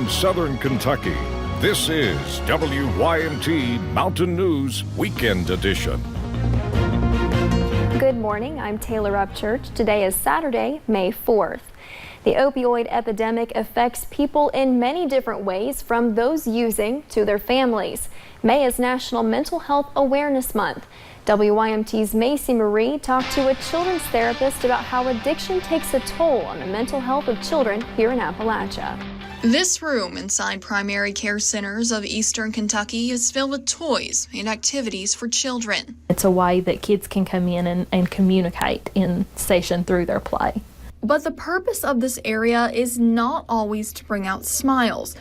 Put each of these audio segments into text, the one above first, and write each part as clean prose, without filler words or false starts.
in southern Kentucky. This is WYMT Mountain News Weekend Edition. Good morning, I'm Taylor Upchurch. Today is Saturday, May 4th. The opioid epidemic affects people in many different ways, from those using to their families. May is National Mental Health Awareness Month. WYMT's Macy Marie talked to a children's therapist about how addiction takes a toll on the mental health of children here in Appalachia. This room inside primary care centers of eastern Kentucky is filled with toys and activities for children. It's a way that kids can come in and communicate in session through their play. But the purpose of this area is not always to bring out smiles.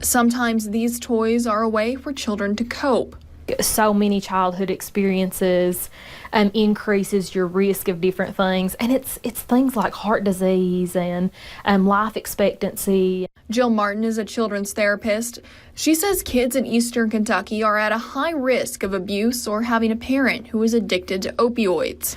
Sometimes these toys are a way for children to cope. So many childhood experiences increases your risk of different things, and it's things like heart disease and life expectancy. Jill Martin is a children's therapist. She says kids in eastern Kentucky are at a high risk of abuse or having a parent who is addicted to opioids.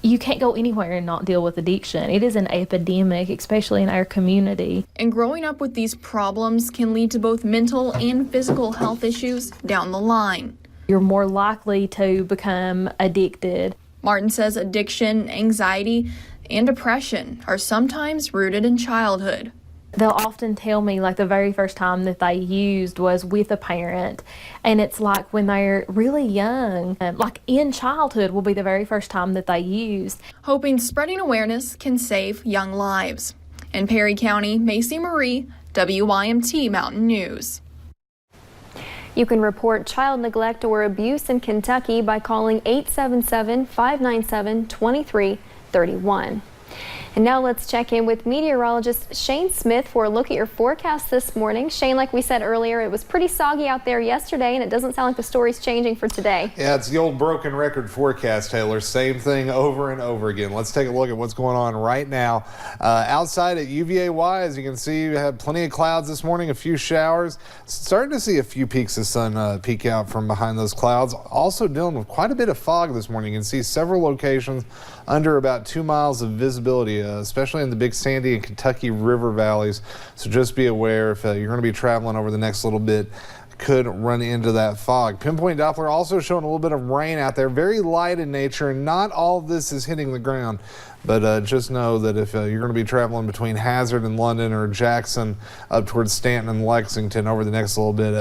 You can't go anywhere and not deal with addiction. It is an epidemic, especially in our community. And growing up with these problems can lead to both mental and physical health issues down the line. You're more likely to become addicted. Martin says addiction, anxiety, and depression are sometimes rooted in childhood. They'll often tell me like the very first time that they used was with a parent, and it's like when they're really young, like in childhood will be the very first time that they used. Hoping spreading awareness can save young lives. In Perry County, Macy Marie, WYMT Mountain News. You can report child neglect or abuse in Kentucky by calling 877-597-2331. And now let's check in with meteorologist Shane Smith for a look at your forecast this morning. Shane, like we said earlier, it was pretty soggy out there yesterday, and it doesn't sound like the story's changing for today. Yeah, it's the old broken record forecast, Taylor. Same thing over and over again. Let's take a look at what's going on right now. Outside at UVA-Y, as you can see, we had plenty of clouds this morning, a few showers. Starting to see a few peaks of sun peek out from behind those clouds. Also dealing with quite a bit of fog this morning. You can see several locations under about 2 miles of visibility, especially in the Big Sandy and Kentucky River valleys. So just be aware if you're going to be traveling over the next little bit, could run into that fog. Pinpoint Doppler also showing a little bit of rain out there, very light in nature, and not all of this is hitting the ground. But just know that if you're going to be traveling between Hazard and London or Jackson up towards Stanton and Lexington over the next little bit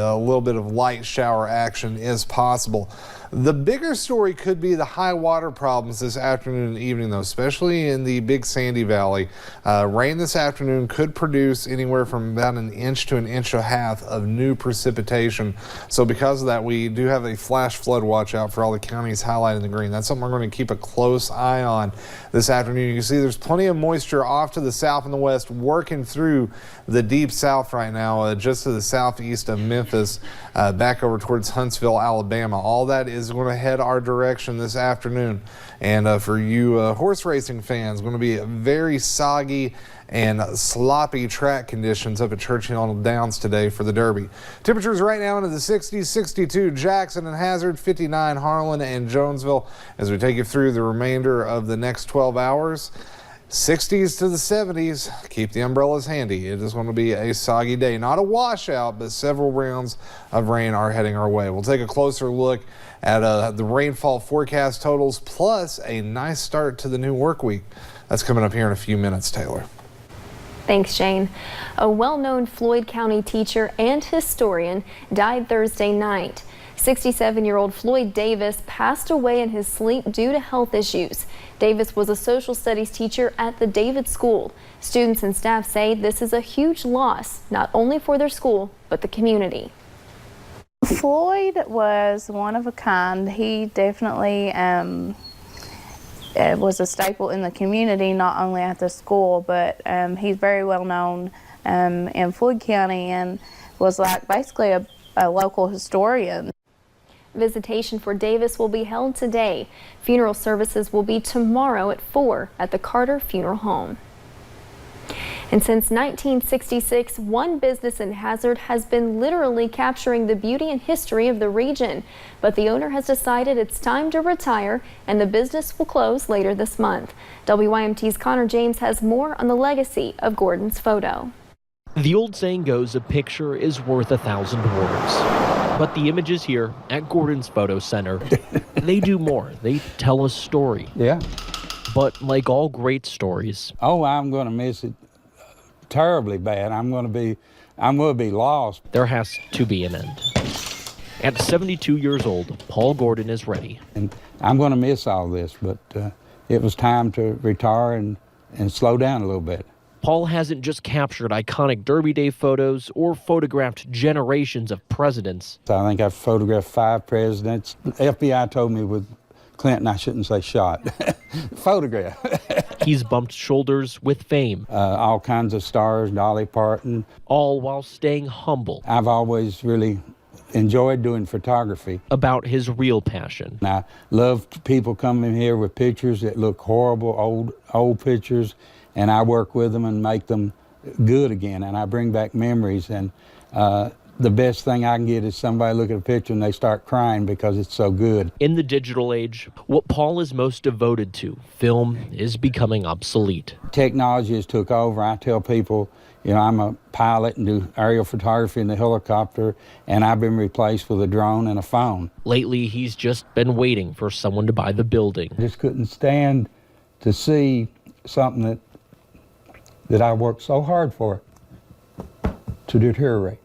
of light shower action is possible. The bigger story could be the high water problems this afternoon and evening, though, especially in the Big Sandy Valley. Rain this afternoon could produce anywhere from about 1 inch to 1.5 inches of new precipitation. So because of that, we do have a flash flood watch out for all the counties highlighted in the green. That's something we're going to keep a close eye on this afternoon. You can see there's plenty of moisture off to the south and the west working through the deep south right now, just to the southeast of Memphis, back over towards Huntsville, Alabama. All that is going to head our direction this afternoon. And for you horse racing fans, going to be very soggy and sloppy track conditions up at Churchill Downs today for the Derby. Temperatures right now into the 60s, 62 Jackson and Hazard, 59 Harlan and Jonesville. As we take you through the remainder of the next 12 hours, 60s to the 70s. Keep the umbrellas handy. It is going to be a soggy day. Not a washout, but several rounds of rain are heading our way. We'll take a closer look at the rainfall forecast totals, plus a nice start to the new work week. That's coming up here in a few minutes, Taylor. Thanks, Shane. A well-known Floyd County teacher and historian died Thursday night. 67-year-old Floyd Davis passed away in his sleep due to health issues. Davis was a social studies teacher at the David School. Students and staff say this is a huge loss, not only for their school, but the community. Floyd was one of a kind. He definitely was a staple in the community, not only at the school, but he's very well known in Floyd County and was like basically a local historian. Visitation for Davis will be held today. Funeral services will be tomorrow at 4 at the Carter Funeral Home. And since 1966, one business in Hazard has been literally capturing the beauty and history of the region. But the owner has decided it's time to retire, and the business will close later this month. WYMT's Connor James has more on the legacy of Gordon's photo. The old saying goes, a picture is worth 1,000 words. But the images here at Gordon's Photo Center, they do more. They tell a story. Yeah. But like all great stories, Oh, I'm going to miss it terribly bad. I'm going to be lost. there has to be an end. At 72 years old, Paul Gordon is ready. And I'm going to miss all this, but it was time to retire and slow down a little bit. Paul hasn't just captured iconic Derby Day photos or photographed generations of presidents. I think I've photographed 5 presidents. The FBI told me with Clinton I shouldn't say shot. Photograph. He's bumped shoulders with fame, All kinds of stars, Dolly Parton. all while staying humble I've always really enjoyed doing photography. about his real passion. And I love people coming here with pictures that look horrible, old pictures, and I work with them and make them good again, and I bring back memories. And the best thing I can get is somebody look at a picture and they start crying because it's so good. In the digital age, what Paul is most devoted to, film, is becoming obsolete. Technology has took over. I tell people, you know, I'm a pilot and do aerial photography in the helicopter, and I've been replaced with a drone and a phone. Lately, he's just been waiting for someone to buy the building. I just couldn't stand to see something that I worked so hard for to deteriorate.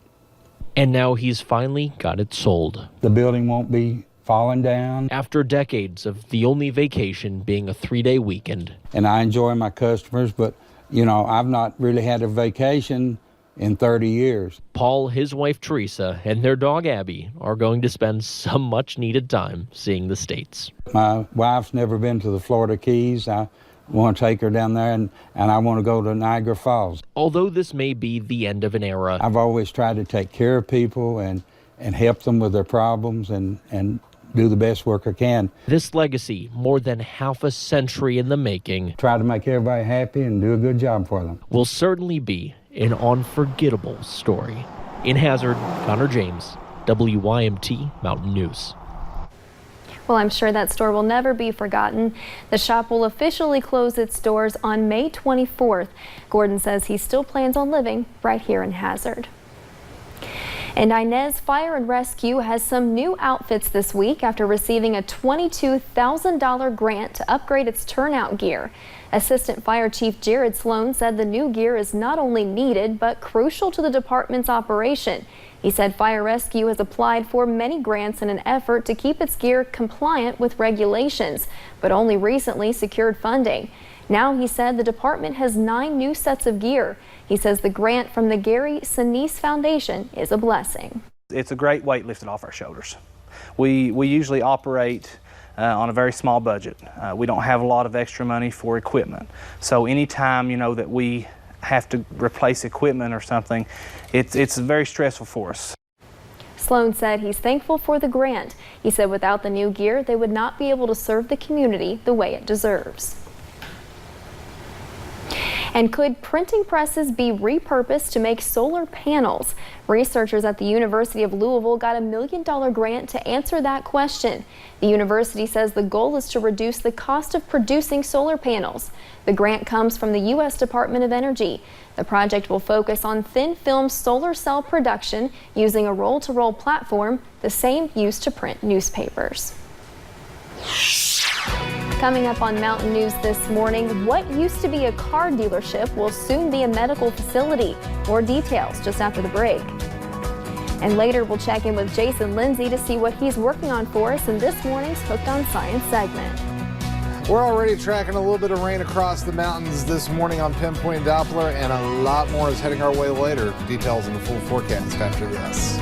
And now he's finally got it sold. The building won't be falling down. After decades of the only vacation being a 3-day weekend. And I enjoy my customers, but, you know, I've not really had a vacation in 30 years. Paul, his wife Teresa, and their dog Abby are going to spend some much-needed time seeing the States. My wife's never been to the Florida Keys. I want to take her down there, and I want to go to Niagara Falls. Although this may be the end of an era, I've always tried to take care of people and help them with their problems and do the best work I can. this legacy, more than half a century in the making, Try to make everybody happy and do a good job for them. will certainly be an unforgettable story. In Hazard, Connor James, WYMT Mountain News. Well, I'm sure that store will never be forgotten. The shop will officially close its doors on May 24th. Gordon says he still plans on living right here in Hazard. And Inez Fire and Rescue has some new outfits this week after receiving a $22,000 grant to upgrade its turnout gear. Assistant Fire Chief Jared Sloan said the new gear is not only needed but crucial to the department's operation. He said Fire Rescue has applied for many grants in an effort to keep its gear compliant with regulations, but only recently secured funding. Now, he said, the department has 9 new sets of gear. He says the grant from the Gary Sinise Foundation is a blessing. It's a great weight lifted off our shoulders. We usually operate on a very small budget. We don't have a lot of extra money for equipment. So anytime, you know, that we have to replace equipment or something, it's very stressful for us. Sloan said he's thankful for the grant. He said without the new gear, they would not be able to serve the community the way it deserves. And could printing presses be repurposed to make solar panels? Researchers at the University of Louisville got a $1 million grant to answer that question. The university says the goal is to reduce the cost of producing solar panels. The grant comes from the U.S. Department of Energy. The project will focus on thin film solar cell production using a roll-to-roll platform, the same used to print newspapers. Coming up on Mountain News this morning, what used to be a car dealership will soon be a medical facility. More details just after the break. And later we'll check in with Jason Lindsay to see what he's working on for us in this morning's Hooked on Science segment. We're already tracking a little bit of rain across the mountains this morning on Pinpoint Doppler, and a lot more is heading our way later. Details in the full forecast after this.